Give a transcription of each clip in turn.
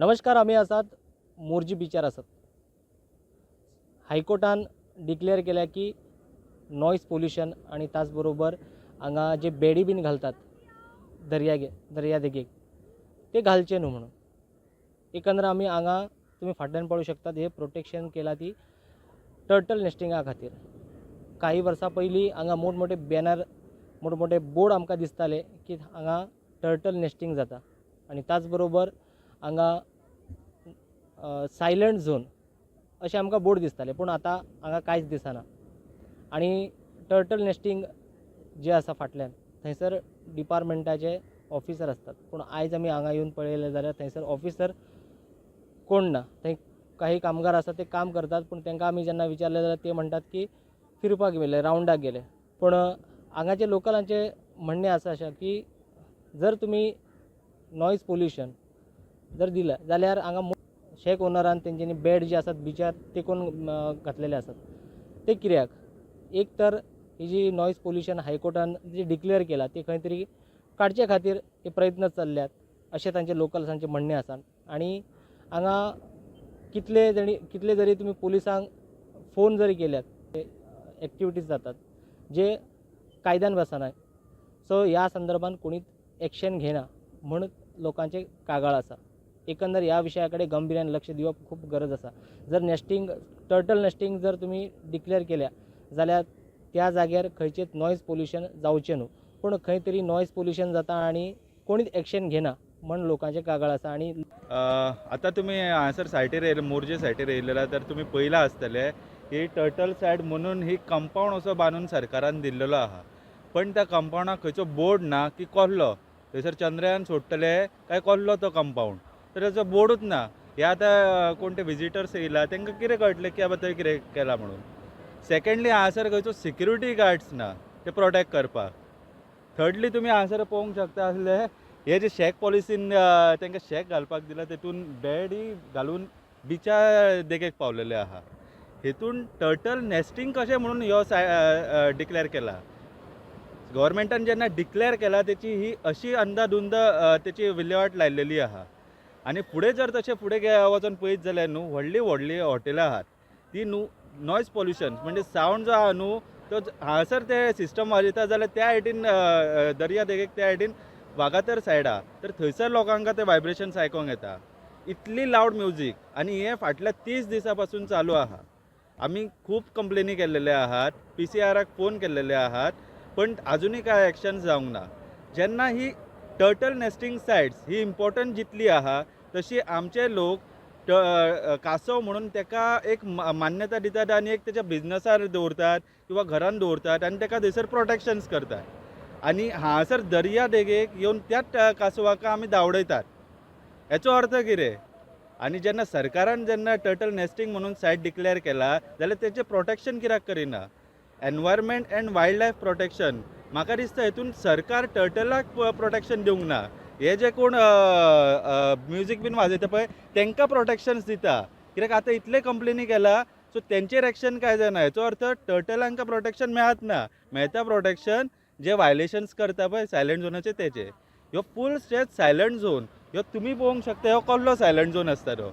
नमस्कार, आम्ही आसात मोरजी बिचार आसात. हायकोर्टान डिक्लेअर केल्या की नॉयज पोल्युशन आणि त्याचबरोबर हांगा जे बेडी बीन घालतात दर्या देगेक ते घालचे न्हू म्हणून. एकंदर आमी हांगा तुम्ही फाटल्यान पळोवंक शकतात हे प्रोटेक्शन केला ती टर्टल नेस्टिंगा खातीर. काही वर्सां पयलीं हांगा मोठमोठे बॅनर मोठमोठे बोर्ड आमकां दिसताले की हांगा टर्टल नेस्टिंग जाता आणि त्याच बरोबर हांगा सायलंट झोन अशें आमकां बोर्ड दिसताले, पूण आतां हांगा कांयच दिसना. आणि टर्टल नेस्टिंग जे आसा फाटल्यान थंयसर डिपार्टमेंटाचे ऑफिसर असतात, पूण आयज आमी हांगा येवन पळयलें जाल्यार थंयसर ऑफिसर कोण ना. थंय काही कामगार आसा ते काम करतात, पूण तांकां आमी जेन्ना विचारलें जाल्यार ते म्हणटात की फिरपाक गेले, रावंडाक गेले. पूण हांगाचे लोकलांचे म्हणणें आसा अशें की जर तुमी नॉयज पोल्युशन जर दिलं जाल्यार हांगा शेक ओनरान तेंच्यांनी बेड जे आसात बिचार ते कोण घातलेले आसात ते कित्याक. एक तर ही जी नॉयज पोल्युशन हायकोर्टान जी डिक्लेअर केला ती खंय तरी काडचे खातीर हे प्रयत्न चल्ल्यात अशें तांचे लोकल्सांचें म्हणणें आसा. आणि हांगा कितले जरी तुमी पुलिसांक फोन जरी केल्यात एक्टिविटीज जातात जे कायद्यान बसनाय. सो ह्या संदर्भात कोणीच एक्शन घेना म्हूण लोकांचे कागाळ आसा. एकंदर ह्या विशयाकडे गंभीर्यान लक्ष दिवप खूप गरज आसा. जर टर्टल नेस्टिंग जर तुम्ही डिक्लेअर केल्या जाल्यार त्या जाग्यार खंयचेच नॉयज पोल्युशन जावचें न्हू, पूण खंय तरी नॉयज पोल्युशन जाता आणि कोणीच एक्शन घेना म्हूण लोकांचे कागाळ आसा. आणि आता तुम्ही हांगासर सायटीर येयले, मोरजे सायटीर येयलेला तर तुम्ही पळयलां आसतले ही टर्टल सायड म्हणून ही कंपाऊंड असो बांदून सरकारान दिल्लेलो आहा. पण त्या कंपाऊंडाक खंयचो बोर्ड ना की कसलो थंयसर चंद्रयान सोडटले काय कसलो तो कंपाऊंड, तर ताचो बोर्डूच ना. हे आतां कोण ते विजिटर्स येयला तांकां कितें कळटलें की बाबा थंय कितें केलां म्हणून. सेकंडली हांगासर खंयचो सिक्युरिटी गार्ड्स ना ते प्रोटेक्ट करपाक. थर्डली तुमी हांगासर पळोवंक शकता आसले हे जे शेक पॉलिसीन तांकां शेक घालपाक दिला तेतून बेडी घालून बिचार देगेक पावलेले आहा. हेतून टर्टल नेस्टिंग कशें म्हणून ह्यो डिक्लेअर केला. गव्हर्मेंटान जेन्ना डिक्लेअर केला तेची ही अशी अंदाधुंद तेची विल्हेवाट लायलेली आहा. आणि फुडें जर तशें फुडें वचून पळयत जाल्यार न्हू व्हडली हॉटेलां आहात ती न्हू नॉयज पॉल्युशन म्हणजे सावंड जो आहा न्हू तो हांगासर ते सिस्टम वाजयता जाल्यार त्या सायडीन दर्या देगेक त्या सायडीन वागातर सायड आहा तर थंयसर लोकांका ते वायब्रेशन्स आयकोंक येता. इतली लावड म्युजीक आणि हे फाटल्या 30 दिसां पासून चालू आहा. आमी खूब कंप्लेनी केल्लेले आहात, PCRाक फोन केल्लेले आहात, पण अजुनूय काय एक्शन जावंक ना. जेन्ना ही टर्टल नेस्टिंग सायट्स ही इम्पॉर्टंट जितली आहा तशी आमचे लोक कासव म्हणून ताका एक मान्यता दितात आणि एक त्याच्या बिझनसार दवरतात किंवा घरान दवरतात आणि ताका थंयसर प्रोटेक्शन्स करतात. आणि हांगासर दर्या देगेक येवन त्याच कासवाक आमी धांवडयतात. हेचो अर्थ कितें? आणि जेन्ना सरकारान टर्टल नेस्टिंग म्हणून सायट डिक्लेअर केला जाल्यार तेचें प्रोटेक्शन कित्याक करिना. Environment and wildlife protection म्हाका दिसता हेतून सरकार टर्टलाक प्रोटेक्शन दिवंक ना. हे जे कोण म्युजीक बीन वाजयता पळय तांकां प्रोटेक्शन्स दिता. कित्याक आतां इतले कंप्लेनी केला सो तेंचेर एक्शन काय जायना. हेचो अर्थ टर्टलांका प्रोटेक्शन मेळत ना. मेळटा प्रोटेक्शन जे वायलेशन्स करता पळय सायलंट झोनाचे तेचे. ह्यो फूल स्ट्रेच सायलंट झोन ह्यो तुमी पळोवंक शकता ह्यो कसलो सायलंट झोन आसता तो.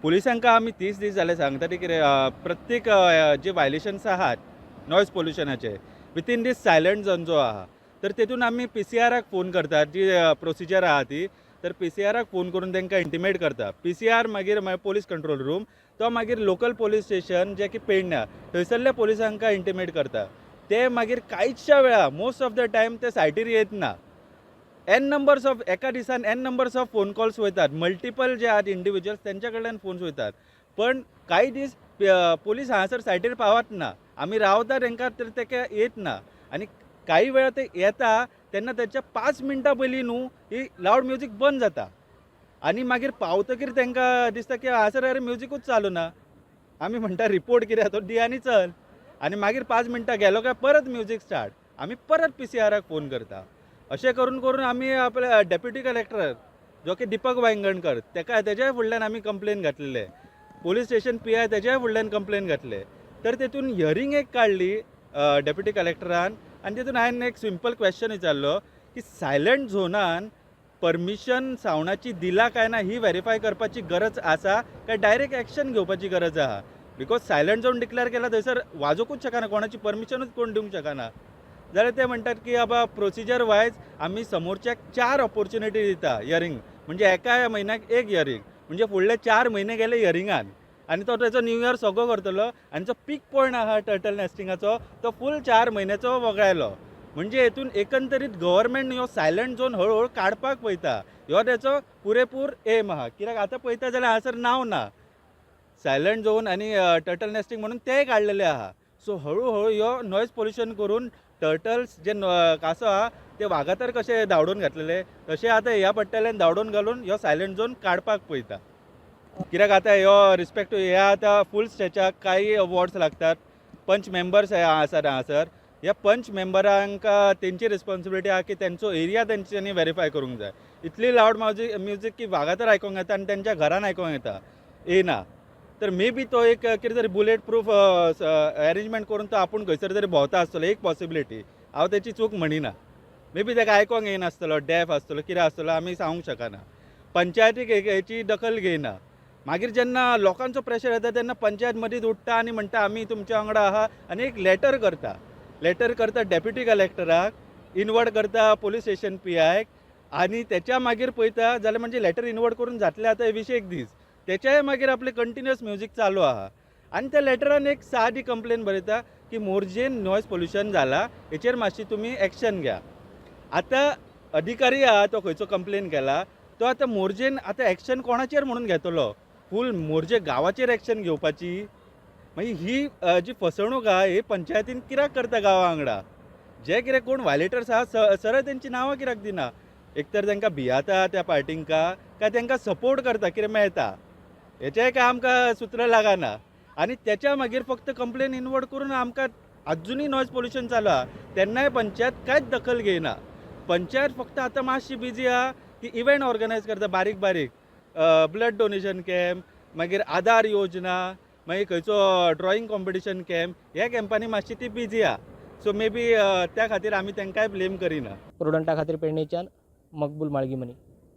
पुलिसांका आमी 30 दीस जाले सांगता ते कितें प्रत्येक जे वायलेशन्स आहात नॉयज पोल्युशनाचे विथीन दीस सायलंट झोन जो आहा तर तेतून आमी PCRाक फोन करतात जी प्रोसिजर आहा ती. तर PCRाक फोन करून तांकां इंटिमेट करता. PCR मागीर पोलीस कंट्रोल रूम तो मागीर लोकल पोलीस स्टेशन जे की पेडण्या थंयसरल्या पोलिसांका इंटिमेट करता. ते मागीर कांयच्या वेळा मोस्ट ऑफ द टायम ते सायटीर येत ना. एका दिसान n numbers of phone calls वयतात. मल्टिपल जे आहात इंडिविज्युअल्स त्यांच्या कडल्यान फोन्स वयतात. पण काही दीस पोलीस हांगासर सायटीर पावत ना. आमी रावता तांकां तर ते येत ना. आणि काही वेळा ते येता तेन्ना त्याच्या 5 मिनटां पयलीं न्हू ही लावड म्युजीक बंद जाता. आणि मागीर पावतकीर तांकां दिसता की हांगासर अरे म्युजीकूच चालू ना. आमी म्हणटा रिपोर्ट कितें तो दी आनी चल. आणि मागीर 5 मिनटां गेलो काय परत म्युजीक स्टार्ट. आमी परत PCRाक फोन करता. अशें करून करून आमी आपल्या डेप्युटी कलेक्टर जो की दीपक वांयगणकर तेज्याय फुडल्यान आमी कंप्लेन घातलेले. पोलीस स्टेशन PI तेज्याय फुडल्यान कंप्लेन घातले. तर तेतून हियरींग एक काडली डेप्युटी कलेक्टरान आणि तेतून हांवें एक सिंपल क्वेश्चन विचारलो की सायलंट झोनान परमिशन सावंडाची दिला काय ना ही व्हेरीफाय करपाची गरज आसा काय डायरेक्ट एक्शन घेवपाची गरज आहा बिकॉज सायलंट झोन डिक्लेअर केला थंयसर वाजोवंकूच शकना कोणाची परमिशनूच कोण दिवंक शकना जाल्यार ते म्हणटात की बाबा प्रोसिजर वायज आमी समोरच्याक 4 ऑपॉर्च्युनिटी दिता हियरींग म्हणजे एका म्हयन्याक एक हियरींग म्हणजे फुडले 4 म्हयने गेले हियरिंगान आनी तो तेचो न्यू इयर सगळो करतलो आनी जो पीक पॉयंट आहा टर्टल नेस्टिंगाचो तो फूल 4 म्हयन्याचो वगडायलो म्हणजे हेतून एकंदरीत गव्हर्मेंट ह्यो सायलंट झोन हळूहळू काडपाक पळयता ह्यो तेचो पुरेपूर एम आहा कित्याक आतां पळयता जाल्यार हांगासर नांव ना सायलंट झोन आनी टर्टल नेस्टिंग म्हणून तेय काडलेले आहा सो हळूहळू ह्यो नॉयज पोल्युशन करून टर्टल्स जे कासो आहा ते वागातर कशे धांवडोवन घातलेले तशें आतां ह्या पट्ट्याल्यान धांवडोवन घालून ह्यो सायलंट झोन काडपाक पळयता कित्याक आतां ह्यो रिस्पेक्ट टू ह्या आतां फूल स्टेचाक कांय वॉर्ड्स लागतात पंच मेंबर्स आसात हांगासर ह्या पंच मेंबरांक तेंची रिस्पॉन्सिबिलिटी आहा की तेंचो एरिया तेंच्यांनी व्हेरीफाय करूंक जाय इतली लावड म्युजीक की वागातर आयकोंक येता आनी तेंच्या घरान आयकोंक येना तर मे बी तो एक कितें तरी बुलेट प्रूफ अरेंजमेंट करून तो आपूण खंयसर तरी भोंवता आसतलो एक पॉसिबिलिटी हांव तेची चूक म्हणिना मे बी ताका आयकोंक येनासतलो डेफ आसतलो कितें आसतलो आमी सांगूंक शकना पंचायतीक हेची दखल घेयना मागीर जेन्ना लोकांचो प्रेशर येता तेन्ना पंचायत मदींच उठता आनी म्हणटा आमी तुमच्या वांगडा आहा आनी एक लेटर करता डेप्युटी कलेक्टराक इनवर्ट करता पोलीस स्टेशन PIक आनी तेच्या मागीर पळयता जाल्यार म्हणजे लेटर इनवर्ट करून जातले आतां 20 दीस तेच्याय मागीर आपले कंटिन्युअस म्युजीक चालू आहा आनी त्या लेटरान एक सादी कंप्लेन बरयता की मोरजेन नॉयज पोल्युशन जाला हेचेर मातशी तुमी एक्शन घ्या आतां अधिकारी आहा तो खंयचो कंप्लेन केला तो आतां मोरजेन आतां एक्शन कोणाचेर म्हणून घेतलो फूल मोरजे गांवाचेर एक्शन घेवपाची मागीर ही जी फसवणूक आहा ही पंचायतीन कित्याक करता गांवा वांगडा जे कितें कोण वायलेटर्स आहा सरळ तेंची नांवां कित्याक दिना एक तर तांकां भियाता त्या पार्टींक काय तांकां सपोर्ट करता कितें मेळटा हेचेंय काय आमकां सुत्र लागना आनी तेच्या मागीर फक्त कंप्लेन इनवर्ट करून आमकां अजुनूय नॉयज पोल्युशन चालू आहा तेन्नाय पंचायत कांयच दखल घेयना पंचायत फक्त आतां मातशी बिजी आहा की इव्हेंट ऑर्गनायज करता बारीक ब्लड डोनेशन कॅम्प मागीर आधार योजना मागीर खंयचो ड्रॉईंग कॉम्पिटिशन कॅम्प ह्या कॅम्पांनी मातशी ती बिजी आहा सो मे बी त्या खातीर आमी तांकांय ब्लेम करिना प्रुडंटा खातीर पेडणेच्यान मकबूल माळगीमनी.